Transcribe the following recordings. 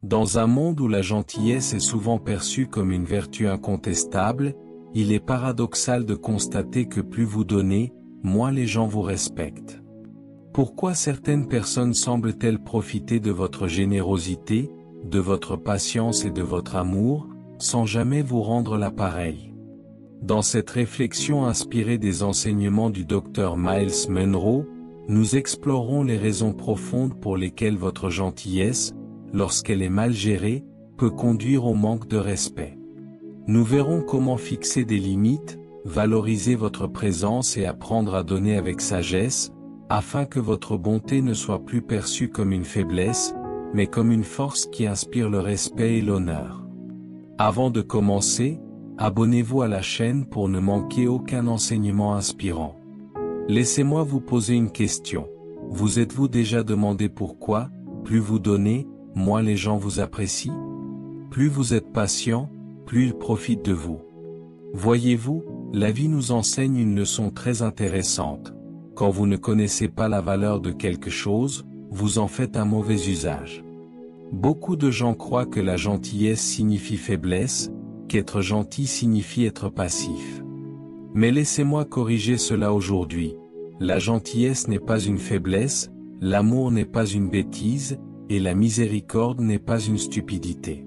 Dans un monde où la gentillesse est souvent perçue comme une vertu incontestable, il est paradoxal de constater que plus vous donnez, moins les gens vous respectent. Pourquoi certaines personnes semblent-elles profiter de votre générosité, de votre patience et de votre amour, sans jamais vous rendre l'appareil? Dans cette réflexion inspirée des enseignements du Dr Miles Monroe, nous explorons les raisons profondes pour lesquelles votre gentillesse, lorsqu'elle est mal gérée, peut conduire au manque de respect. Nous verrons comment fixer des limites, valoriser votre présence et apprendre à donner avec sagesse, afin que votre bonté ne soit plus perçue comme une faiblesse, mais comme une force qui inspire le respect et l'honneur. Avant de commencer, abonnez-vous à la chaîne pour ne manquer aucun enseignement inspirant. Laissez-moi vous poser une question. Vous êtes-vous déjà demandé pourquoi, plus vous donnez, moins les gens vous apprécient? Plus vous êtes patient, plus ils profitent de vous. Voyez-vous, la vie nous enseigne une leçon très intéressante. Quand vous ne connaissez pas la valeur de quelque chose, vous en faites un mauvais usage. Beaucoup de gens croient que la gentillesse signifie faiblesse, qu'être gentil signifie être passif. Mais laissez-moi corriger cela aujourd'hui. La gentillesse n'est pas une faiblesse, l'amour n'est pas une bêtise, et la miséricorde n'est pas une stupidité.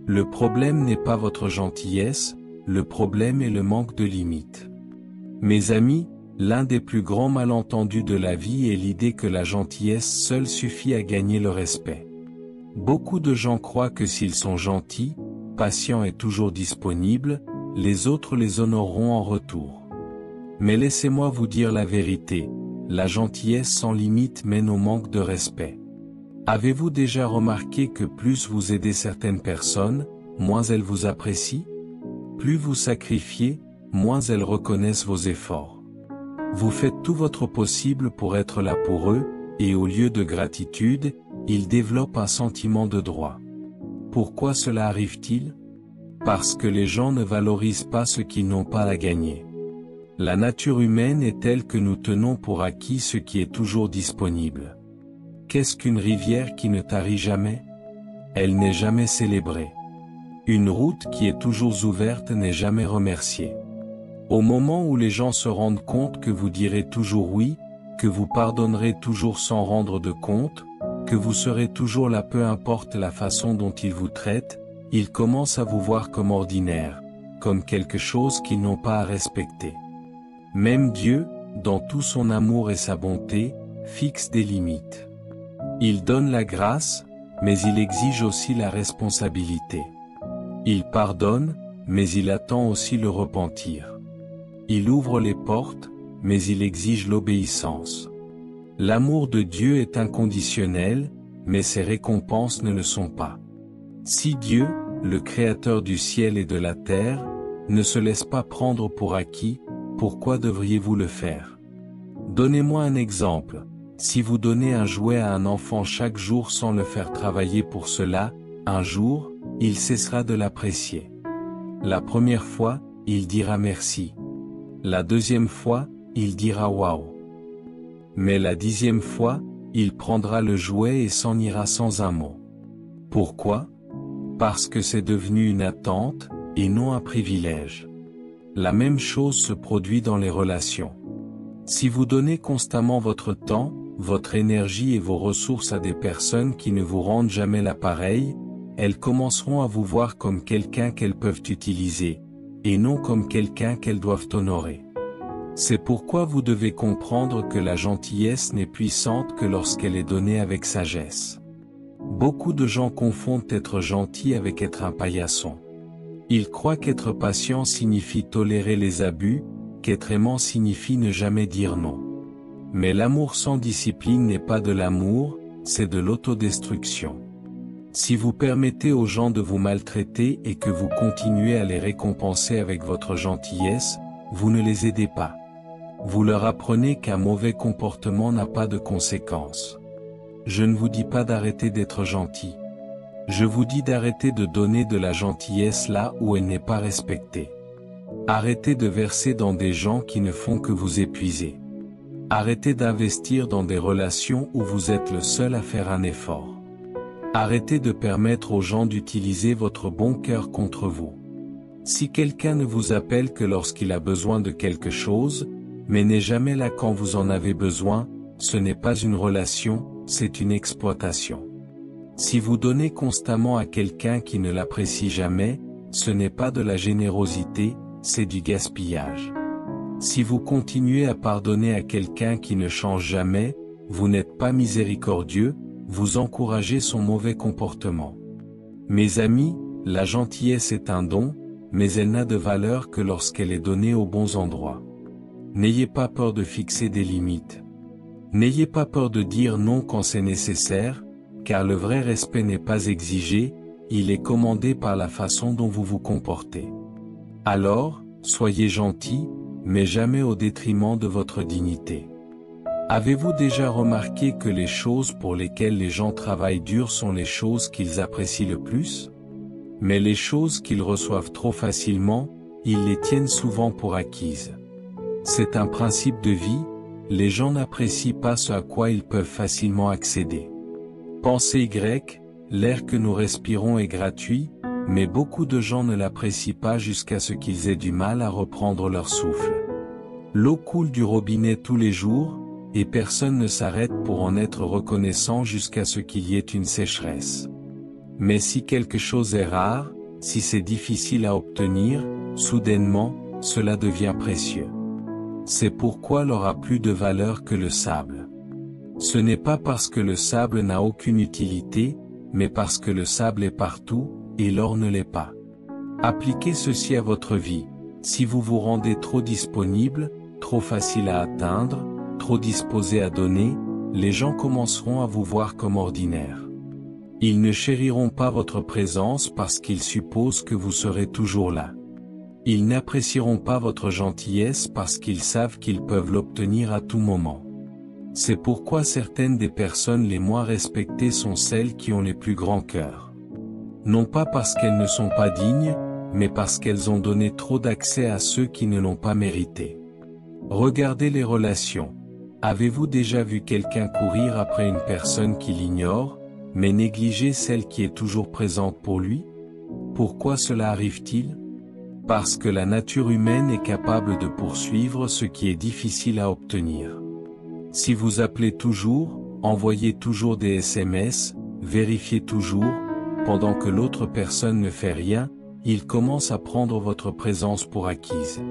Le problème n'est pas votre gentillesse, le problème est le manque de limites. Mes amis, l'un des plus grands malentendus de la vie est l'idée que la gentillesse seule suffit à gagner le respect. Beaucoup de gens croient que s'ils sont gentils, patients et toujours disponibles, les autres les honoreront en retour. Mais laissez-moi vous dire la vérité, la gentillesse sans limite mène au manque de respect. Avez-vous déjà remarqué que plus vous aidez certaines personnes, moins elles vous apprécient? Plus vous sacrifiez, moins elles reconnaissent vos efforts. Vous faites tout votre possible pour être là pour eux, et au lieu de gratitude, ils développent un sentiment de droit. Pourquoi cela arrive-t-il? Parce que les gens ne valorisent pas ce qu'ils n'ont pas à gagner. La nature humaine est telle que nous tenons pour acquis ce qui est toujours disponible. Qu'est-ce qu'une rivière qui ne tarit jamais? Elle n'est jamais célébrée. Une route qui est toujours ouverte n'est jamais remerciée. Au moment où les gens se rendent compte que vous direz toujours oui, que vous pardonnerez toujours sans rendre de compte, que vous serez toujours là peu importe la façon dont ils vous traitent, ils commencent à vous voir comme ordinaire, comme quelque chose qu'ils n'ont pas à respecter. Même Dieu, dans tout son amour et sa bonté, fixe des limites. Il donne la grâce, mais il exige aussi la responsabilité. Il pardonne, mais il attend aussi le repentir. Il ouvre les portes, mais il exige l'obéissance. L'amour de Dieu est inconditionnel, mais ses récompenses ne le sont pas. Si Dieu, le Créateur du ciel et de la terre, ne se laisse pas prendre pour acquis, pourquoi devriez-vous le faire? Donnez-moi un exemple. Si vous donnez un jouet à un enfant chaque jour sans le faire travailler pour cela, un jour, il cessera de l'apprécier. La première fois, il dira merci. La deuxième fois, il dira waouh. Mais la 10e fois, il prendra le jouet et s'en ira sans un mot. Pourquoi? Parce que c'est devenu une attente, et non un privilège. La même chose se produit dans les relations. Si vous donnez constamment votre temps, votre énergie et vos ressources à des personnes qui ne vous rendent jamais l'appareil, elles commenceront à vous voir comme quelqu'un qu'elles peuvent utiliser, et non comme quelqu'un qu'elles doivent honorer. C'est pourquoi vous devez comprendre que la gentillesse n'est puissante que lorsqu'elle est donnée avec sagesse. Beaucoup de gens confondent être gentil avec être un paillasson. Ils croient qu'être patient signifie tolérer les abus, qu'être aimant signifie ne jamais dire non. Mais l'amour sans discipline n'est pas de l'amour, c'est de l'autodestruction. Si vous permettez aux gens de vous maltraiter et que vous continuez à les récompenser avec votre gentillesse, vous ne les aidez pas. Vous leur apprenez qu'un mauvais comportement n'a pas de conséquences. Je ne vous dis pas d'arrêter d'être gentil. Je vous dis d'arrêter de donner de la gentillesse là où elle n'est pas respectée. Arrêtez de verser dans des gens qui ne font que vous épuiser. Arrêtez d'investir dans des relations où vous êtes le seul à faire un effort. Arrêtez de permettre aux gens d'utiliser votre bon cœur contre vous. Si quelqu'un ne vous appelle que lorsqu'il a besoin de quelque chose, mais n'est jamais là quand vous en avez besoin, ce n'est pas une relation, c'est une exploitation. Si vous donnez constamment à quelqu'un qui ne l'apprécie jamais, ce n'est pas de la générosité, c'est du gaspillage. Si vous continuez à pardonner à quelqu'un qui ne change jamais, vous n'êtes pas miséricordieux, vous encouragez son mauvais comportement. Mes amis, la gentillesse est un don, mais elle n'a de valeur que lorsqu'elle est donnée aux bons endroits. N'ayez pas peur de fixer des limites. N'ayez pas peur de dire non quand c'est nécessaire, car le vrai respect n'est pas exigé, il est commandé par la façon dont vous vous comportez. Alors, soyez gentils, mais jamais au détriment de votre dignité. Avez-vous déjà remarqué que les choses pour lesquelles les gens travaillent dur sont les choses qu'ils apprécient le plus? Mais les choses qu'ils reçoivent trop facilement, ils les tiennent souvent pour acquises. C'est un principe de vie, les gens n'apprécient pas ce à quoi ils peuvent facilement accéder. Pensez Y, l'air que nous respirons est gratuit, mais beaucoup de gens ne l'apprécient pas jusqu'à ce qu'ils aient du mal à reprendre leur souffle. L'eau coule du robinet tous les jours, et personne ne s'arrête pour en être reconnaissant jusqu'à ce qu'il y ait une sécheresse. Mais si quelque chose est rare, si c'est difficile à obtenir, soudainement, cela devient précieux. C'est pourquoi l'or a plus de valeur que le sable. Ce n'est pas parce que le sable n'a aucune utilité, mais parce que le sable est partout, et l'or ne l'est pas. Appliquez ceci à votre vie. Si vous vous rendez trop disponible, trop facile à atteindre, trop disposé à donner, les gens commenceront à vous voir comme ordinaire. Ils ne chériront pas votre présence parce qu'ils supposent que vous serez toujours là. Ils n'apprécieront pas votre gentillesse parce qu'ils savent qu'ils peuvent l'obtenir à tout moment. C'est pourquoi certaines des personnes les moins respectées sont celles qui ont les plus grands cœurs. Non pas parce qu'elles ne sont pas dignes, mais parce qu'elles ont donné trop d'accès à ceux qui ne l'ont pas mérité. Regardez les relations. Avez-vous déjà vu quelqu'un courir après une personne qui l'ignore, mais négliger celle qui est toujours présente pour lui? Pourquoi cela arrive-t-il? Parce que la nature humaine est capable de poursuivre ce qui est difficile à obtenir. Si vous appelez toujours, envoyez toujours des SMS, vérifiez toujours, pendant que l'autre personne ne fait rien, il commence à prendre votre présence pour acquise.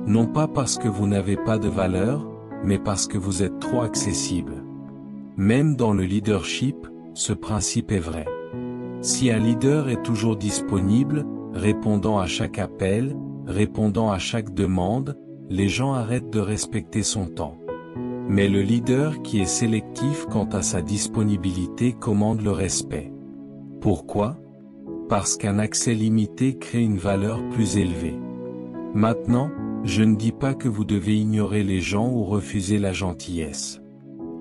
Non pas parce que vous n'avez pas de valeur, mais parce que vous êtes trop accessible. Même dans le leadership, ce principe est vrai. Si un leader est toujours disponible, répondant à chaque appel, répondant à chaque demande, les gens arrêtent de respecter son temps. Mais le leader qui est sélectif quant à sa disponibilité commande le respect. Pourquoi? Parce qu'un accès limité crée une valeur plus élevée. Maintenant, je ne dis pas que vous devez ignorer les gens ou refuser la gentillesse.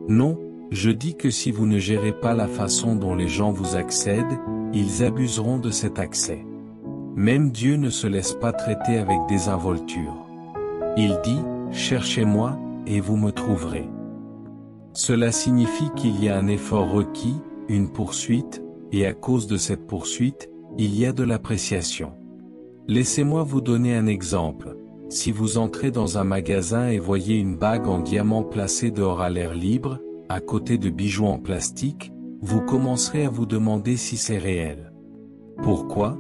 Non, je dis que si vous ne gérez pas la façon dont les gens vous accèdent, ils abuseront de cet accès. Même Dieu ne se laisse pas traiter avec désinvolture. Il dit, « Cherchez-moi, et vous me trouverez ». Cela signifie qu'il y a un effort requis, une poursuite, et à cause de cette poursuite, il y a de l'appréciation. Laissez-moi vous donner un exemple. Si vous entrez dans un magasin et voyez une bague en diamant placée dehors à l'air libre, à côté de bijoux en plastique, vous commencerez à vous demander si c'est réel. Pourquoi?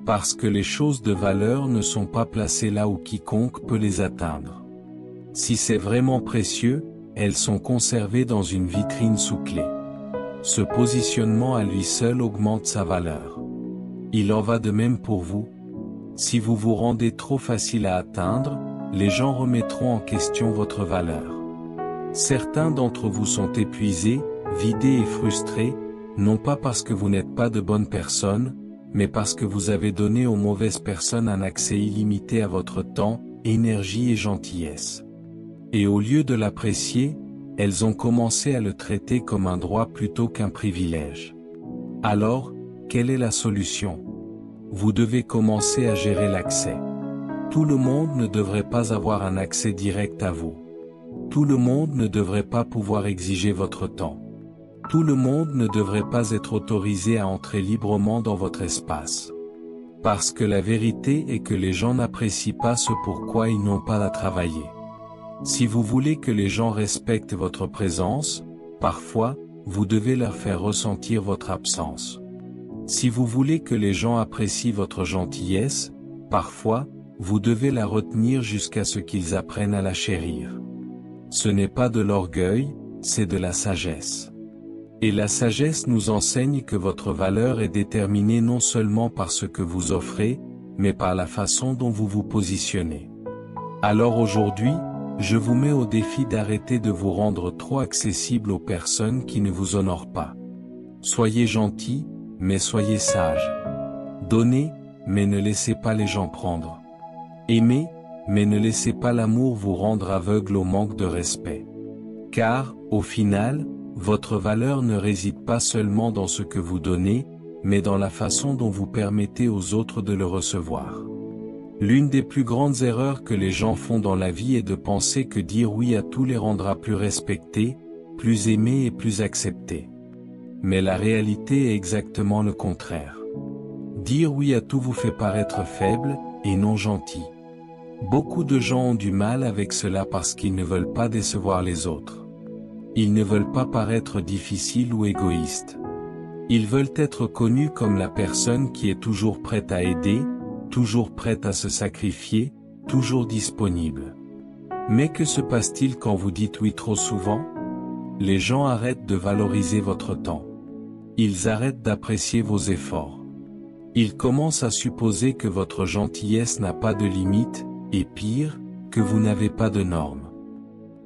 Parce que les choses de valeur ne sont pas placées là où quiconque peut les atteindre. Si c'est vraiment précieux, elles sont conservées dans une vitrine sous clé. Ce positionnement à lui seul augmente sa valeur. Il en va de même pour vous. Si vous vous rendez trop facile à atteindre, les gens remettront en question votre valeur. Certains d'entre vous sont épuisés, vidés et frustrés, non pas parce que vous n'êtes pas de bonnes personnes, mais parce que vous avez donné aux mauvaises personnes un accès illimité à votre temps, énergie et gentillesse. Et au lieu de l'apprécier, elles ont commencé à le traiter comme un droit plutôt qu'un privilège. Alors, quelle est la solution? Vous devez commencer à gérer l'accès. Tout le monde ne devrait pas avoir un accès direct à vous. Tout le monde ne devrait pas pouvoir exiger votre temps. Tout le monde ne devrait pas être autorisé à entrer librement dans votre espace. Parce que la vérité est que les gens n'apprécient pas ce pourquoi ils n'ont pas à travailler. Si vous voulez que les gens respectent votre présence, parfois, vous devez leur faire ressentir votre absence. Si vous voulez que les gens apprécient votre gentillesse, parfois, vous devez la retenir jusqu'à ce qu'ils apprennent à la chérir. Ce n'est pas de l'orgueil, c'est de la sagesse. Et la sagesse nous enseigne que votre valeur est déterminée non seulement par ce que vous offrez, mais par la façon dont vous vous positionnez. Alors aujourd'hui, je vous mets au défi d'arrêter de vous rendre trop accessible aux personnes qui ne vous honorent pas. Soyez gentils, mais soyez sages. Donnez, mais ne laissez pas les gens prendre. Aimez, mais ne laissez pas l'amour vous rendre aveugle au manque de respect. Car, au final, votre valeur ne réside pas seulement dans ce que vous donnez, mais dans la façon dont vous permettez aux autres de le recevoir. L'une des plus grandes erreurs que les gens font dans la vie est de penser que dire oui à tout les rendra plus respectés, plus aimés et plus acceptés. Mais la réalité est exactement le contraire. Dire oui à tout vous fait paraître faible, et non gentil. Beaucoup de gens ont du mal avec cela parce qu'ils ne veulent pas décevoir les autres. Ils ne veulent pas paraître difficiles ou égoïstes. Ils veulent être connus comme la personne qui est toujours prête à aider, toujours prête à se sacrifier, toujours disponible. Mais que se passe-t-il quand vous dites oui trop souvent? Les gens arrêtent de valoriser votre temps. Ils arrêtent d'apprécier vos efforts. Ils commencent à supposer que votre gentillesse n'a pas de limite, et pire, que vous n'avez pas de normes.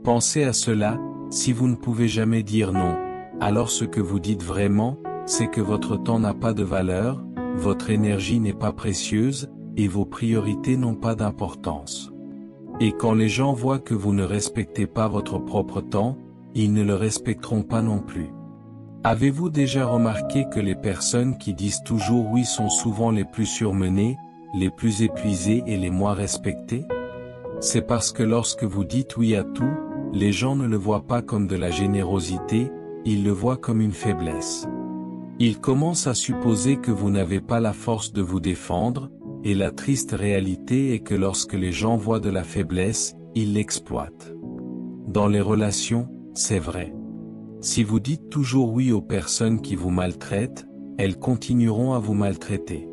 Pensez à cela, si vous ne pouvez jamais dire non, alors ce que vous dites vraiment, c'est que votre temps n'a pas de valeur, votre énergie n'est pas précieuse, et vos priorités n'ont pas d'importance. Et quand les gens voient que vous ne respectez pas votre propre temps, ils ne le respecteront pas non plus. Avez-vous déjà remarqué que les personnes qui disent toujours oui sont souvent les plus surmenées, les plus épuisées et les moins respectées? C'est parce que lorsque vous dites oui à tout, les gens ne le voient pas comme de la générosité, ils le voient comme une faiblesse. Ils commencent à supposer que vous n'avez pas la force de vous défendre, et la triste réalité est que lorsque les gens voient de la faiblesse, ils l'exploitent. Dans les relations, c'est vrai. Si vous dites toujours oui aux personnes qui vous maltraitent, elles continueront à vous maltraiter.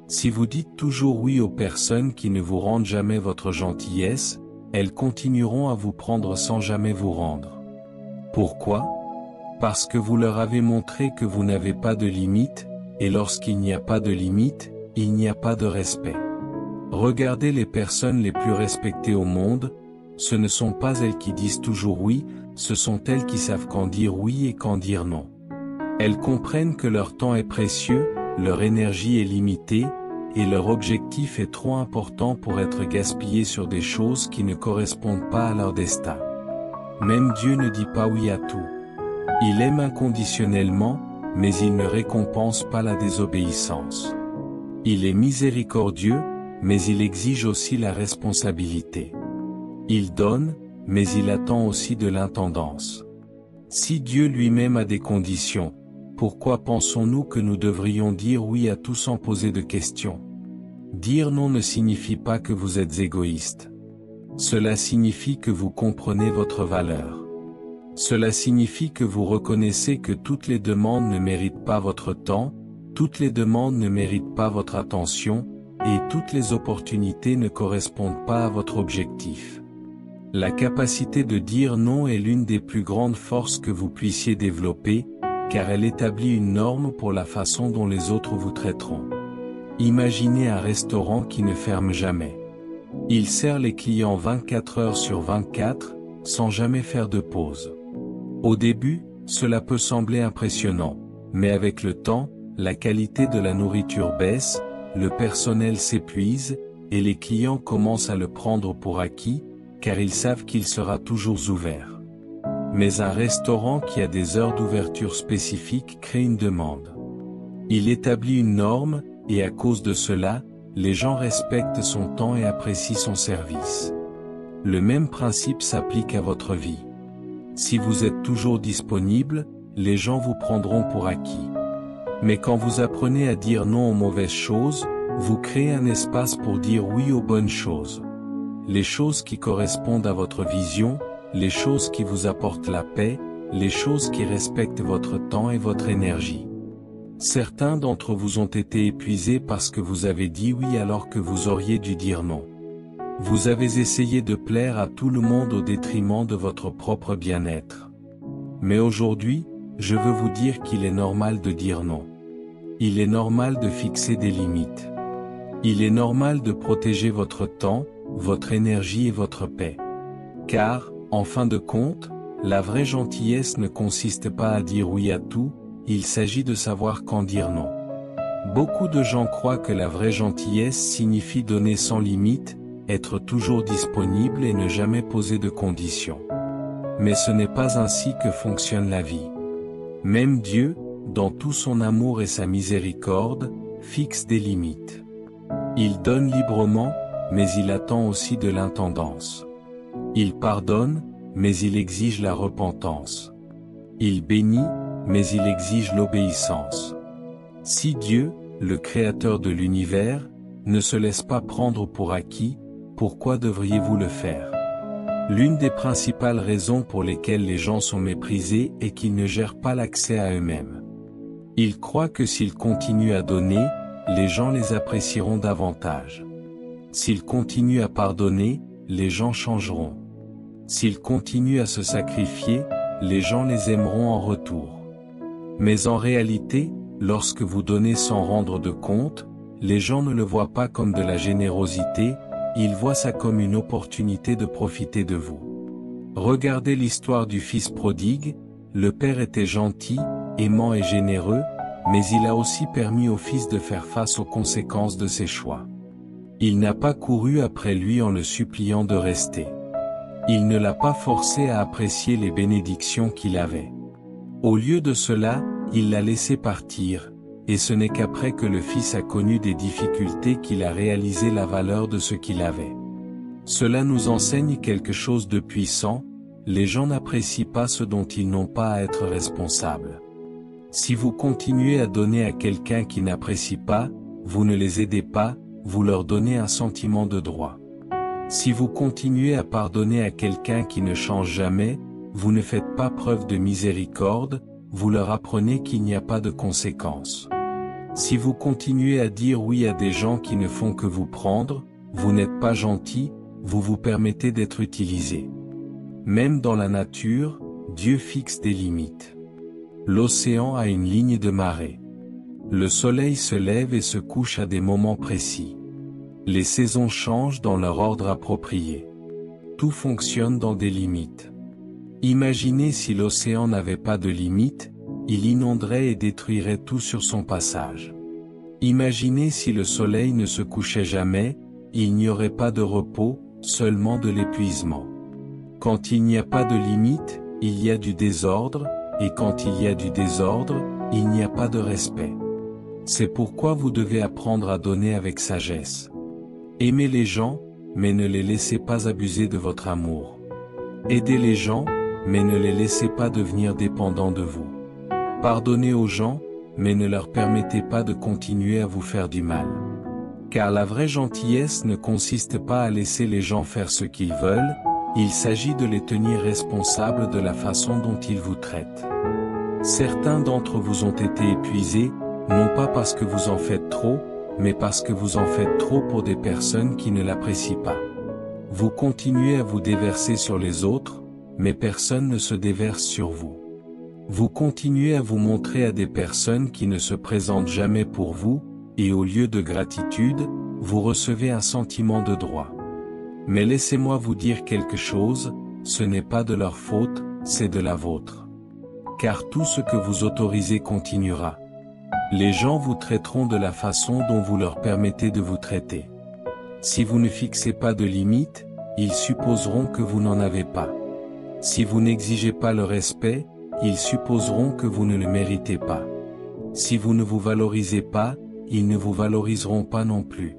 Si vous dites toujours oui aux personnes qui ne vous rendent jamais votre gentillesse, elles continueront à vous prendre sans jamais vous rendre. Pourquoi? Parce que vous leur avez montré que vous n'avez pas de limite, et lorsqu'il n'y a pas de limite, il n'y a pas de respect. Regardez les personnes les plus respectées au monde, ce ne sont pas elles qui disent toujours oui, ce sont elles qui savent quand dire oui et quand dire non. Elles comprennent que leur temps est précieux, leur énergie est limitée, et leur objectif est trop important pour être gaspillé sur des choses qui ne correspondent pas à leur destin. Même Dieu ne dit pas oui à tout. Il aime inconditionnellement, mais il ne récompense pas la désobéissance. Il est miséricordieux, mais il exige aussi la responsabilité. Il donne, mais il attend aussi de l'intendance. Si Dieu lui-même a des conditions, pourquoi pensons-nous que nous devrions dire oui à tout sans poser de questions? Dire non ne signifie pas que vous êtes égoïste. Cela signifie que vous comprenez votre valeur. Cela signifie que vous reconnaissez que toutes les demandes ne méritent pas votre temps, toutes les demandes ne méritent pas votre attention, et toutes les opportunités ne correspondent pas à votre objectif. La capacité de dire non est l'une des plus grandes forces que vous puissiez développer, car elle établit une norme pour la façon dont les autres vous traiteront. Imaginez un restaurant qui ne ferme jamais. Il sert les clients 24 heures sur 24, sans jamais faire de pause. Au début, cela peut sembler impressionnant, mais avec le temps, la qualité de la nourriture baisse, le personnel s'épuise, et les clients commencent à le prendre pour acquis, car ils savent qu'il sera toujours ouvert. Mais un restaurant qui a des heures d'ouverture spécifiques crée une demande. Il établit une norme, et à cause de cela, les gens respectent son temps et apprécient son service. Le même principe s'applique à votre vie. Si vous êtes toujours disponible, les gens vous prendront pour acquis. Mais quand vous apprenez à dire non aux mauvaises choses, vous créez un espace pour dire oui aux bonnes choses. Les choses qui correspondent à votre vision, les choses qui vous apportent la paix, les choses qui respectent votre temps et votre énergie. Certains d'entre vous ont été épuisés parce que vous avez dit oui alors que vous auriez dû dire non. Vous avez essayé de plaire à tout le monde au détriment de votre propre bien-être. Mais aujourd'hui, je veux vous dire qu'il est normal de dire non. Il est normal de fixer des limites. Il est normal de protéger votre temps, votre énergie et votre paix. Car, en fin de compte, la vraie gentillesse ne consiste pas à dire oui à tout, il s'agit de savoir quand dire non. Beaucoup de gens croient que la vraie gentillesse signifie donner sans limite, être toujours disponible et ne jamais poser de conditions. Mais ce n'est pas ainsi que fonctionne la vie. Même Dieu, dans tout son amour et sa miséricorde, fixe des limites. Il donne librement, mais il attend aussi de l'intendance. Il pardonne, mais il exige la repentance. Il bénit, mais il exige l'obéissance. Si Dieu, le Créateur de l'univers, ne se laisse pas prendre pour acquis, pourquoi devriez-vous le faire? L'une des principales raisons pour lesquelles les gens sont méprisés est qu'ils ne gèrent pas l'accès à eux-mêmes. Ils croient que s'ils continuent à donner, les gens les apprécieront davantage. S'ils continuent à pardonner, les gens changeront. S'ils continuent à se sacrifier, les gens les aimeront en retour. Mais en réalité, lorsque vous donnez sans rendre de compte, les gens ne le voient pas comme de la générosité, ils voient ça comme une opportunité de profiter de vous. Regardez l'histoire du fils prodigue, le père était gentil, aimant et généreux, mais il a aussi permis au fils de faire face aux conséquences de ses choix. Il n'a pas couru après lui en le suppliant de rester. Il ne l'a pas forcé à apprécier les bénédictions qu'il avait. Au lieu de cela, il l'a laissé partir, et ce n'est qu'après que le fils a connu des difficultés qu'il a réalisé la valeur de ce qu'il avait. Cela nous enseigne quelque chose de puissant, les gens n'apprécient pas ce dont ils n'ont pas à être responsables. Si vous continuez à donner à quelqu'un qui n'apprécie pas, vous ne les aidez pas, vous leur donnez un sentiment de droit. Si vous continuez à pardonner à quelqu'un qui ne change jamais, vous ne faites pas preuve de miséricorde, vous leur apprenez qu'il n'y a pas de conséquences. Si vous continuez à dire oui à des gens qui ne font que vous prendre, vous n'êtes pas gentil, vous vous permettez d'être utilisé. Même dans la nature, Dieu fixe des limites. L'océan a une ligne de marée. Le soleil se lève et se couche à des moments précis. Les saisons changent dans leur ordre approprié. Tout fonctionne dans des limites. Imaginez si l'océan n'avait pas de limites, il inonderait et détruirait tout sur son passage. Imaginez si le soleil ne se couchait jamais, il n'y aurait pas de repos, seulement de l'épuisement. Quand il n'y a pas de limite, il y a du désordre, et quand il y a du désordre, il n'y a pas de respect. C'est pourquoi vous devez apprendre à donner avec sagesse. Aimez les gens, mais ne les laissez pas abuser de votre amour. Aidez les gens, mais ne les laissez pas devenir dépendants de vous. Pardonnez aux gens, mais ne leur permettez pas de continuer à vous faire du mal. Car la vraie gentillesse ne consiste pas à laisser les gens faire ce qu'ils veulent, il s'agit de les tenir responsables de la façon dont ils vous traitent. Certains d'entre vous ont été épuisés, non pas parce que vous en faites trop, mais parce que vous en faites trop pour des personnes qui ne l'apprécient pas. Vous continuez à vous déverser sur les autres, mais personne ne se déverse sur vous. Vous continuez à vous montrer à des personnes qui ne se présentent jamais pour vous, et au lieu de gratitude, vous recevez un sentiment de droit. Mais laissez-moi vous dire quelque chose, ce n'est pas de leur faute, c'est de la vôtre. Car tout ce que vous autorisez continuera. Les gens vous traiteront de la façon dont vous leur permettez de vous traiter. Si vous ne fixez pas de limites, ils supposeront que vous n'en avez pas. Si vous n'exigez pas le respect, ils supposeront que vous ne le méritez pas. Si vous ne vous valorisez pas, ils ne vous valoriseront pas non plus.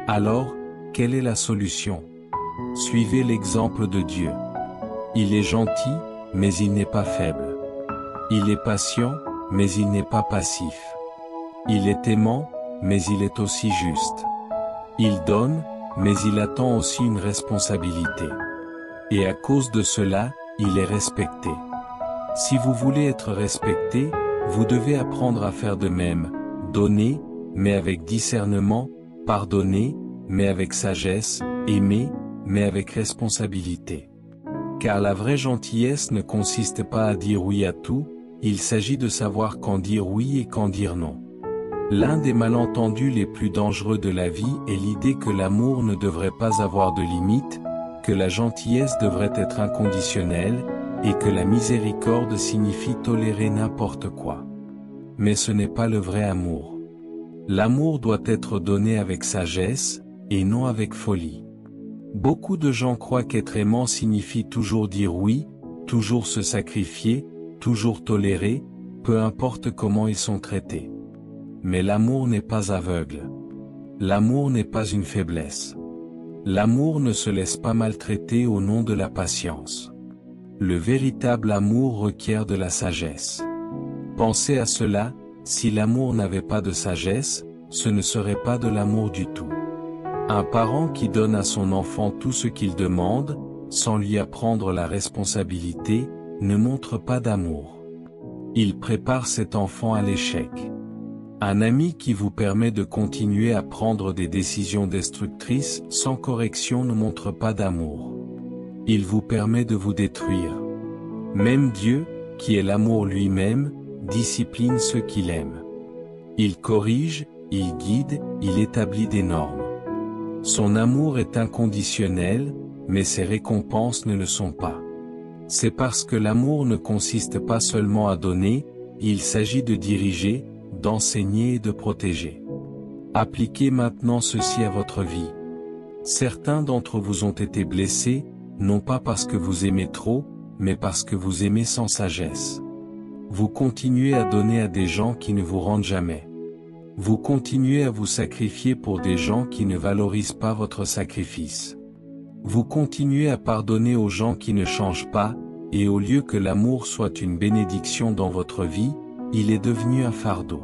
Alors, quelle est la solution? Suivez l'exemple de Dieu. Il est gentil, mais il n'est pas faible. Il est patient, mais il n'est pas passif. Il est aimant, mais il est aussi juste. Il donne, mais il attend aussi une responsabilité. Et à cause de cela, il est respecté. Si vous voulez être respecté, vous devez apprendre à faire de même, donner, mais avec discernement, pardonner, mais avec sagesse, aimer, mais avec responsabilité. Car la vraie gentillesse ne consiste pas à dire oui à tout, il s'agit de savoir quand dire oui et quand dire non. L'un des malentendus les plus dangereux de la vie est l'idée que l'amour ne devrait pas avoir de limites, que la gentillesse devrait être inconditionnelle, et que la miséricorde signifie tolérer n'importe quoi. Mais ce n'est pas le vrai amour. L'amour doit être donné avec sagesse, et non avec folie. Beaucoup de gens croient qu'être aimant signifie toujours dire oui, toujours se sacrifier, toujours tolérer, peu importe comment ils sont traités. Mais l'amour n'est pas aveugle. L'amour n'est pas une faiblesse. L'amour ne se laisse pas maltraiter au nom de la patience. Le véritable amour requiert de la sagesse. Pensez à cela, si l'amour n'avait pas de sagesse, ce ne serait pas de l'amour du tout. Un parent qui donne à son enfant tout ce qu'il demande, sans lui apprendre la responsabilité, ne montre pas d'amour. Il prépare cet enfant à l'échec. Un ami qui vous permet de continuer à prendre des décisions destructrices sans correction ne montre pas d'amour. Il vous permet de vous détruire. Même Dieu, qui est l'amour lui-même, discipline ceux qu'il aime. Il corrige, il guide, il établit des normes. Son amour est inconditionnel, mais ses récompenses ne le sont pas. C'est parce que l'amour ne consiste pas seulement à donner, il s'agit de diriger, d'enseigner et de protéger. Appliquez maintenant ceci à votre vie. Certains d'entre vous ont été blessés, non pas parce que vous aimez trop, mais parce que vous aimez sans sagesse. Vous continuez à donner à des gens qui ne vous rendent jamais. Vous continuez à vous sacrifier pour des gens qui ne valorisent pas votre sacrifice. Vous continuez à pardonner aux gens qui ne changent pas, et au lieu que l'amour soit une bénédiction dans votre vie, il est devenu un fardeau.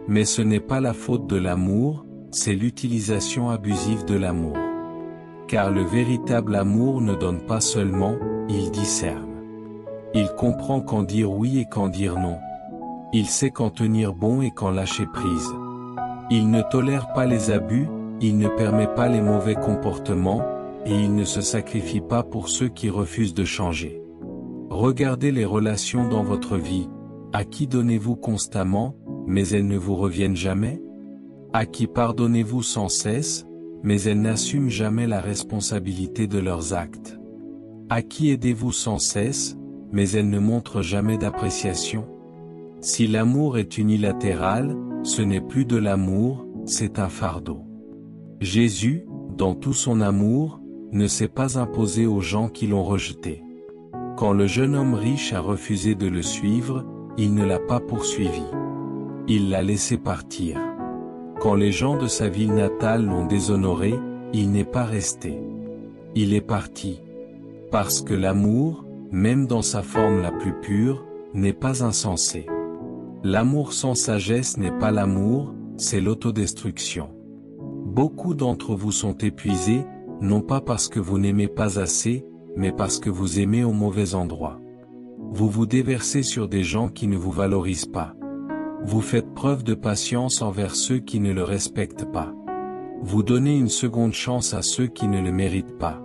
Mais ce n'est pas la faute de l'amour, c'est l'utilisation abusive de l'amour. Car le véritable amour ne donne pas seulement, il discerne. Il comprend quand dire oui et quand dire non. Il sait quand tenir bon et quand lâcher prise. Il ne tolère pas les abus, il ne permet pas les mauvais comportements, et il ne se sacrifie pas pour ceux qui refusent de changer. Regardez les relations dans votre vie. À qui donnez-vous constamment, mais elles ne vous reviennent jamais? À qui pardonnez-vous sans cesse, mais elles n'assument jamais la responsabilité de leurs actes? À qui aidez-vous sans cesse, mais elles ne montrent jamais d'appréciation? Si l'amour est unilatéral, ce n'est plus de l'amour, c'est un fardeau. Jésus, dans tout son amour, ne s'est pas imposé aux gens qui l'ont rejeté. Quand le jeune homme riche a refusé de le suivre, il ne l'a pas poursuivi. Il l'a laissé partir. Quand les gens de sa ville natale l'ont déshonoré, il n'est pas resté. Il est parti. Parce que l'amour, même dans sa forme la plus pure, n'est pas insensé. L'amour sans sagesse n'est pas l'amour, c'est l'autodestruction. Beaucoup d'entre vous sont épuisés, non pas parce que vous n'aimez pas assez, mais parce que vous aimez au mauvais endroit. Vous vous déversez sur des gens qui ne vous valorisent pas. Vous faites preuve de patience envers ceux qui ne le respectent pas. Vous donnez une seconde chance à ceux qui ne le méritent pas.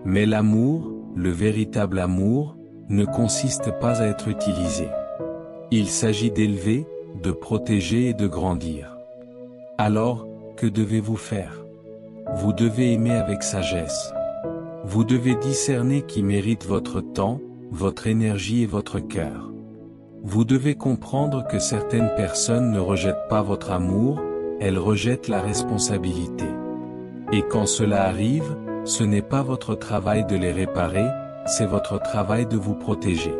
Mais l'amour, le véritable amour, ne consiste pas à être utilisé. Il s'agit d'élever, de protéger et de grandir. Alors, que devez-vous faire? Vous devez aimer avec sagesse. Vous devez discerner qui mérite votre temps, votre énergie et votre cœur. Vous devez comprendre que certaines personnes ne rejettent pas votre amour, elles rejettent la responsabilité. Et quand cela arrive, ce n'est pas votre travail de les réparer, c'est votre travail de vous protéger.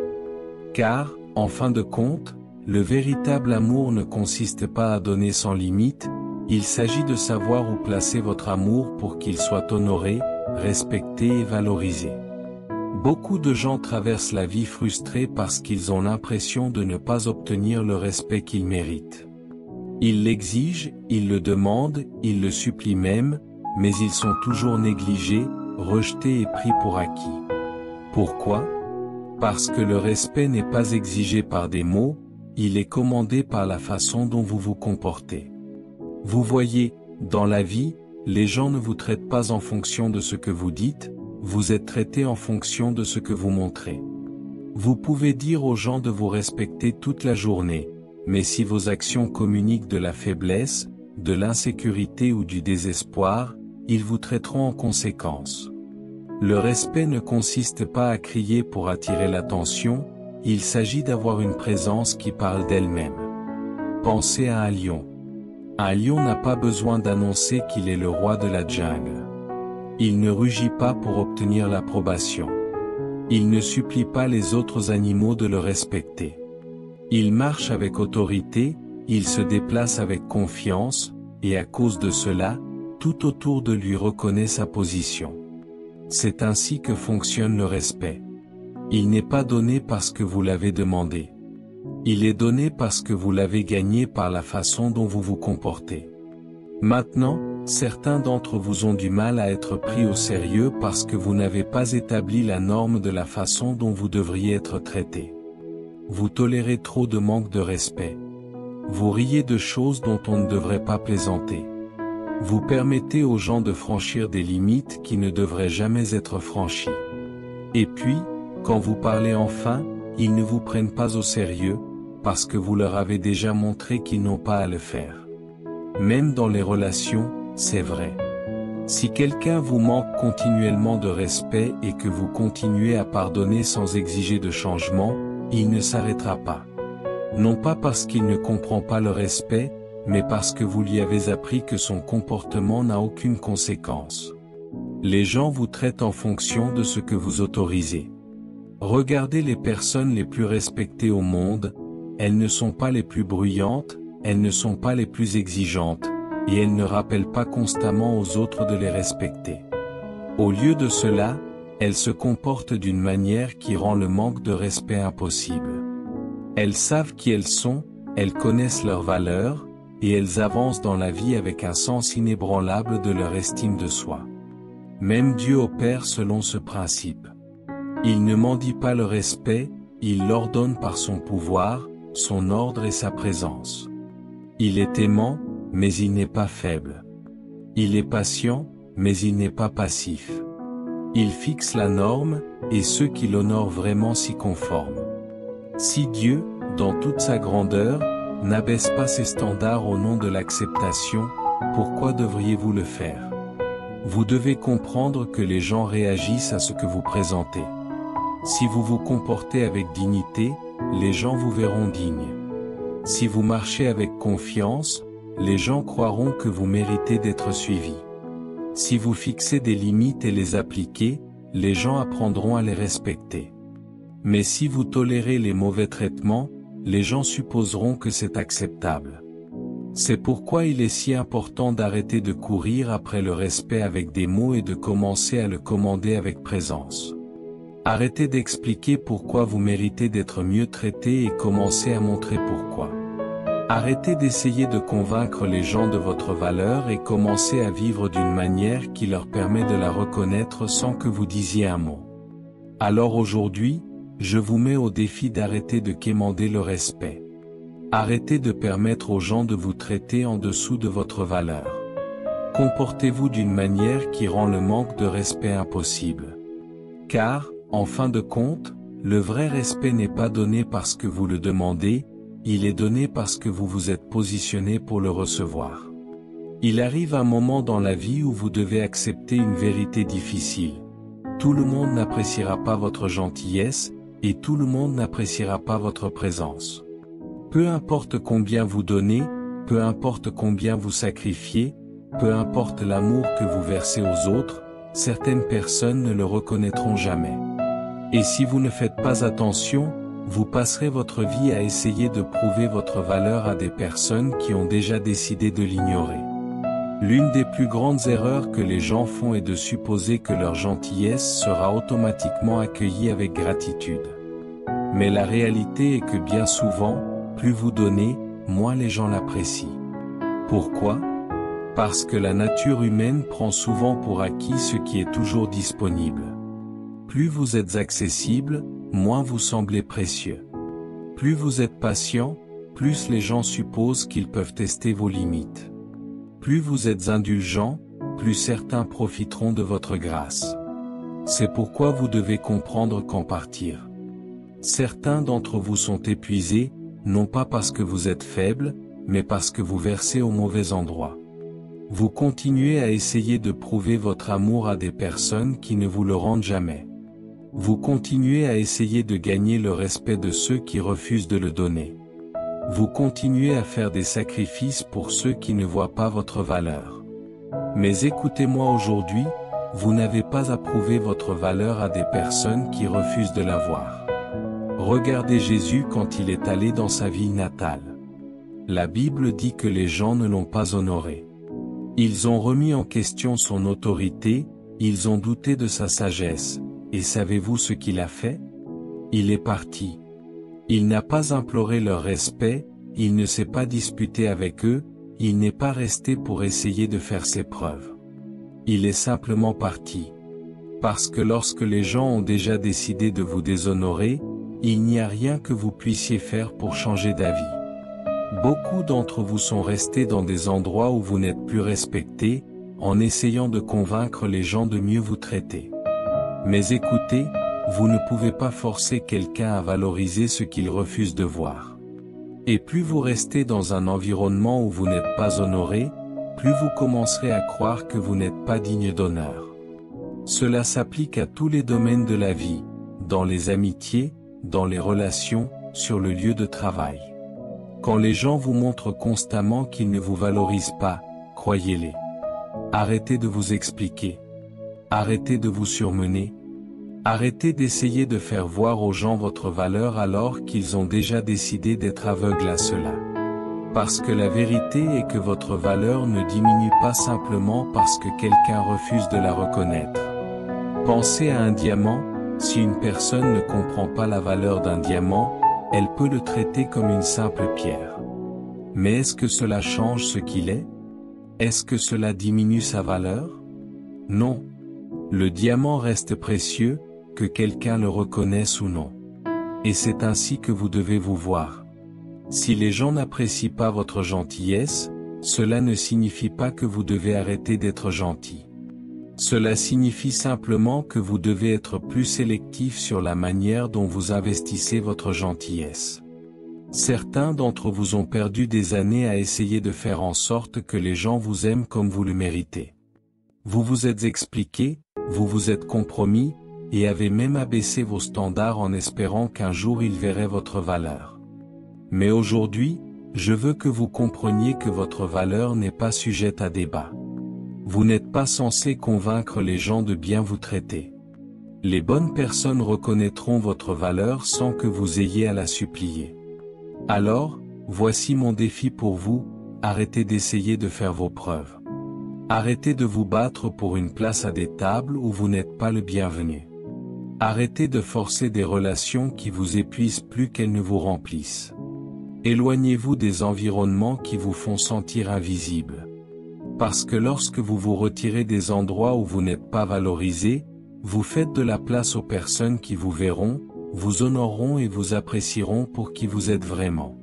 Car, en fin de compte, le véritable amour ne consiste pas à donner sans limite, il s'agit de savoir où placer votre amour pour qu'il soit honoré, respecté et valorisé. Beaucoup de gens traversent la vie frustrés parce qu'ils ont l'impression de ne pas obtenir le respect qu'ils méritent. Ils l'exigent, ils le demandent, ils le supplient même, mais ils sont toujours négligés, rejetés et pris pour acquis. Pourquoi? Parce que le respect n'est pas exigé par des mots, il est commandé par la façon dont vous vous comportez. Vous voyez, dans la vie, les gens ne vous traitent pas en fonction de ce que vous dites, vous êtes traité en fonction de ce que vous montrez. Vous pouvez dire aux gens de vous respecter toute la journée, mais si vos actions communiquent de la faiblesse, de l'insécurité ou du désespoir, ils vous traiteront en conséquence. Le respect ne consiste pas à crier pour attirer l'attention, il s'agit d'avoir une présence qui parle d'elle-même. Pensez à un lion. Un lion n'a pas besoin d'annoncer qu'il est le roi de la jungle. Il ne rugit pas pour obtenir l'approbation. Il ne supplie pas les autres animaux de le respecter. Il marche avec autorité, il se déplace avec confiance, et à cause de cela, tout autour de lui reconnaît sa position. C'est ainsi que fonctionne le respect. Il n'est pas donné parce que vous l'avez demandé. Il est donné parce que vous l'avez gagné par la façon dont vous vous comportez. Maintenant, certains d'entre vous ont du mal à être pris au sérieux parce que vous n'avez pas établi la norme de la façon dont vous devriez être traité. Vous tolérez trop de manque de respect. Vous riez de choses dont on ne devrait pas plaisanter. Vous permettez aux gens de franchir des limites qui ne devraient jamais être franchies. Et puis, quand vous parlez enfin, ils ne vous prennent pas au sérieux, parce que vous leur avez déjà montré qu'ils n'ont pas à le faire. Même dans les relations, c'est vrai. Si quelqu'un vous manque continuellement de respect et que vous continuez à pardonner sans exiger de changement, il ne s'arrêtera pas. Non pas parce qu'il ne comprend pas le respect, mais parce que vous lui avez appris que son comportement n'a aucune conséquence. Les gens vous traitent en fonction de ce que vous autorisez. Regardez les personnes les plus respectées au monde, elles ne sont pas les plus bruyantes, elles ne sont pas les plus exigeantes, et elles ne rappellent pas constamment aux autres de les respecter. Au lieu de cela, elles se comportent d'une manière qui rend le manque de respect impossible. Elles savent qui elles sont, elles connaissent leurs valeurs, et elles avancent dans la vie avec un sens inébranlable de leur estime de soi. Même Dieu opère selon ce principe. Il ne mendie pas le respect, il l'ordonne par son pouvoir, son ordre et sa présence. Il est aimant, mais il n'est pas faible. Il est patient, mais il n'est pas passif. Il fixe la norme, et ceux qui l'honorent vraiment s'y conforment. Si Dieu, dans toute sa grandeur, n'abaisse pas ses standards au nom de l'acceptation, pourquoi devriez-vous le faire? Vous devez comprendre que les gens réagissent à ce que vous présentez. Si vous vous comportez avec dignité, les gens vous verront digne. Si vous marchez avec confiance, les gens croiront que vous méritez d'être suivis. Si vous fixez des limites et les appliquez, les gens apprendront à les respecter. Mais si vous tolérez les mauvais traitements, les gens supposeront que c'est acceptable. C'est pourquoi il est si important d'arrêter de courir après le respect avec des mots et de commencer à le commander avec présence. Arrêtez d'expliquer pourquoi vous méritez d'être mieux traité et commencez à montrer pourquoi. Arrêtez d'essayer de convaincre les gens de votre valeur et commencez à vivre d'une manière qui leur permet de la reconnaître sans que vous disiez un mot. Alors aujourd'hui, je vous mets au défi d'arrêter de quémander le respect. Arrêtez de permettre aux gens de vous traiter en dessous de votre valeur. Comportez-vous d'une manière qui rend le manque de respect impossible. Car, en fin de compte, le vrai respect n'est pas donné parce que vous le demandez, il est donné parce que vous vous êtes positionné pour le recevoir. Il arrive un moment dans la vie où vous devez accepter une vérité difficile. Tout le monde n'appréciera pas votre gentillesse, et tout le monde n'appréciera pas votre présence. Peu importe combien vous donnez, peu importe combien vous sacrifiez, peu importe l'amour que vous versez aux autres, certaines personnes ne le reconnaîtront jamais. Et si vous ne faites pas attention, vous passerez votre vie à essayer de prouver votre valeur à des personnes qui ont déjà décidé de l'ignorer. L'une des plus grandes erreurs que les gens font est de supposer que leur gentillesse sera automatiquement accueillie avec gratitude. Mais la réalité est que bien souvent, plus vous donnez, moins les gens l'apprécient. Pourquoi ? Parce que la nature humaine prend souvent pour acquis ce qui est toujours disponible. Plus vous êtes accessible, moins vous semblez précieux. Plus vous êtes patient, plus les gens supposent qu'ils peuvent tester vos limites. Plus vous êtes indulgent, plus certains profiteront de votre grâce. C'est pourquoi vous devez comprendre quand partir. Certains d'entre vous sont épuisés, non pas parce que vous êtes faible, mais parce que vous versez au mauvais endroit. Vous continuez à essayer de prouver votre amour à des personnes qui ne vous le rendent jamais. Vous continuez à essayer de gagner le respect de ceux qui refusent de le donner. Vous continuez à faire des sacrifices pour ceux qui ne voient pas votre valeur. Mais écoutez-moi aujourd'hui, vous n'avez pas à prouver votre valeur à des personnes qui refusent de la voir. Regardez Jésus quand il est allé dans sa ville natale. La Bible dit que les gens ne l'ont pas honoré. Ils ont remis en question son autorité, ils ont douté de sa sagesse, et savez-vous ce qu'il a fait ? Il est parti. Il n'a pas imploré leur respect, il ne s'est pas disputé avec eux, il n'est pas resté pour essayer de faire ses preuves. Il est simplement parti. Parce que lorsque les gens ont déjà décidé de vous déshonorer, il n'y a rien que vous puissiez faire pour changer d'avis. Beaucoup d'entre vous sont restés dans des endroits où vous n'êtes plus respectés, en essayant de convaincre les gens de mieux vous traiter. Mais écoutez, vous ne pouvez pas forcer quelqu'un à valoriser ce qu'il refuse de voir. Et plus vous restez dans un environnement où vous n'êtes pas honoré, plus vous commencerez à croire que vous n'êtes pas digne d'honneur. Cela s'applique à tous les domaines de la vie, dans les amitiés, dans les relations, sur le lieu de travail. Quand les gens vous montrent constamment qu'ils ne vous valorisent pas, croyez-les. Arrêtez de vous expliquer. Arrêtez de vous surmener. Arrêtez d'essayer de faire voir aux gens votre valeur alors qu'ils ont déjà décidé d'être aveugles à cela. Parce que la vérité est que votre valeur ne diminue pas simplement parce que quelqu'un refuse de la reconnaître. Pensez à un diamant, si une personne ne comprend pas la valeur d'un diamant, elle peut le traiter comme une simple pierre. Mais est-ce que cela change ce qu'il est ? Est-ce que cela diminue sa valeur ? Non. Le diamant reste précieux, que quelqu'un le reconnaisse ou non. Et c'est ainsi que vous devez vous voir. Si les gens n'apprécient pas votre gentillesse, cela ne signifie pas que vous devez arrêter d'être gentil. Cela signifie simplement que vous devez être plus sélectif sur la manière dont vous investissez votre gentillesse. Certains d'entre vous ont perdu des années à essayer de faire en sorte que les gens vous aiment comme vous le méritez. Vous vous êtes expliqué, vous vous êtes compromis, et avez même abaissé vos standards en espérant qu'un jour ils verraient votre valeur. Mais aujourd'hui, je veux que vous compreniez que votre valeur n'est pas sujette à débat. Vous n'êtes pas censé convaincre les gens de bien vous traiter. Les bonnes personnes reconnaîtront votre valeur sans que vous ayez à la supplier. Alors, voici mon défi pour vous, arrêtez d'essayer de faire vos preuves. Arrêtez de vous battre pour une place à des tables où vous n'êtes pas le bienvenu. Arrêtez de forcer des relations qui vous épuisent plus qu'elles ne vous remplissent. Éloignez-vous des environnements qui vous font sentir invisible. Parce que lorsque vous vous retirez des endroits où vous n'êtes pas valorisé, vous faites de la place aux personnes qui vous verront, vous honoreront et vous apprécieront pour qui vous êtes vraiment.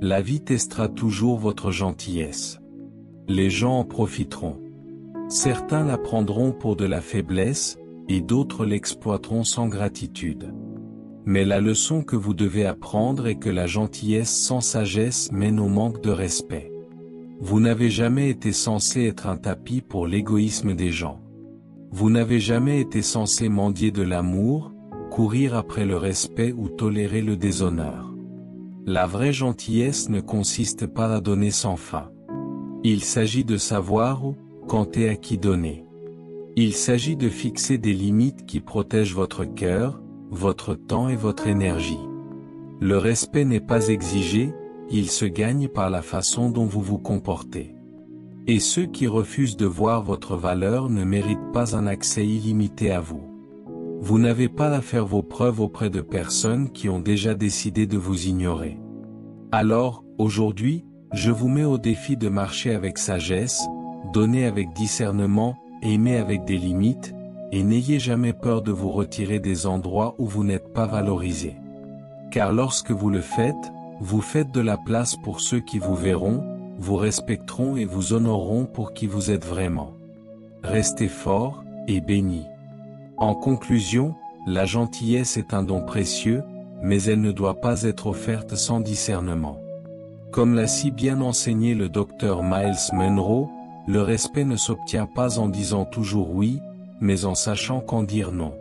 La vie testera toujours votre gentillesse. Les gens en profiteront. Certains la prendront pour de la faiblesse, et d'autres l'exploiteront sans gratitude. Mais la leçon que vous devez apprendre est que la gentillesse sans sagesse mène au manque de respect. Vous n'avez jamais été censé être un tapis pour l'égoïsme des gens. Vous n'avez jamais été censé mendier de l'amour, courir après le respect ou tolérer le déshonneur. La vraie gentillesse ne consiste pas à donner sans fin. Il s'agit de savoir où, quand et à qui donner. Il s'agit de fixer des limites qui protègent votre cœur, votre temps et votre énergie. Le respect n'est pas exigé, il se gagne par la façon dont vous vous comportez. Et ceux qui refusent de voir votre valeur ne méritent pas un accès illimité à vous. Vous n'avez pas à faire vos preuves auprès de personnes qui ont déjà décidé de vous ignorer. Alors, aujourd'hui, je vous mets au défi de marcher avec sagesse, donner avec discernement, aimer avec des limites, et n'ayez jamais peur de vous retirer des endroits où vous n'êtes pas valorisé. Car lorsque vous le faites, vous faites de la place pour ceux qui vous verront, vous respecteront et vous honoreront pour qui vous êtes vraiment. Restez fort et bénis. En conclusion, la gentillesse est un don précieux, mais elle ne doit pas être offerte sans discernement. Comme l'a si bien enseigné le docteur Miles Monroe, le respect ne s'obtient pas en disant toujours oui, mais en sachant quand dire non.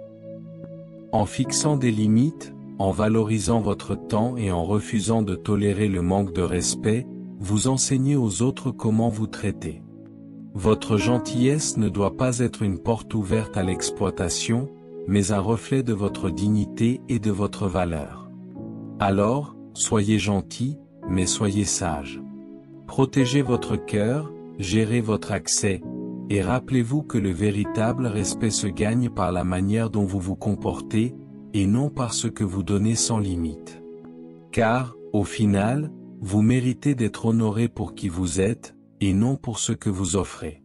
En fixant des limites, en valorisant votre temps et en refusant de tolérer le manque de respect, vous enseignez aux autres comment vous traiter. Votre gentillesse ne doit pas être une porte ouverte à l'exploitation, mais un reflet de votre dignité et de votre valeur. Alors, soyez gentil, mais soyez sage. Protégez votre cœur, gérez votre accès, et rappelez-vous que le véritable respect se gagne par la manière dont vous vous comportez, et non par ce que vous donnez sans limite. Car, au final, vous méritez d'être honoré pour qui vous êtes, et non pour ce que vous offrez.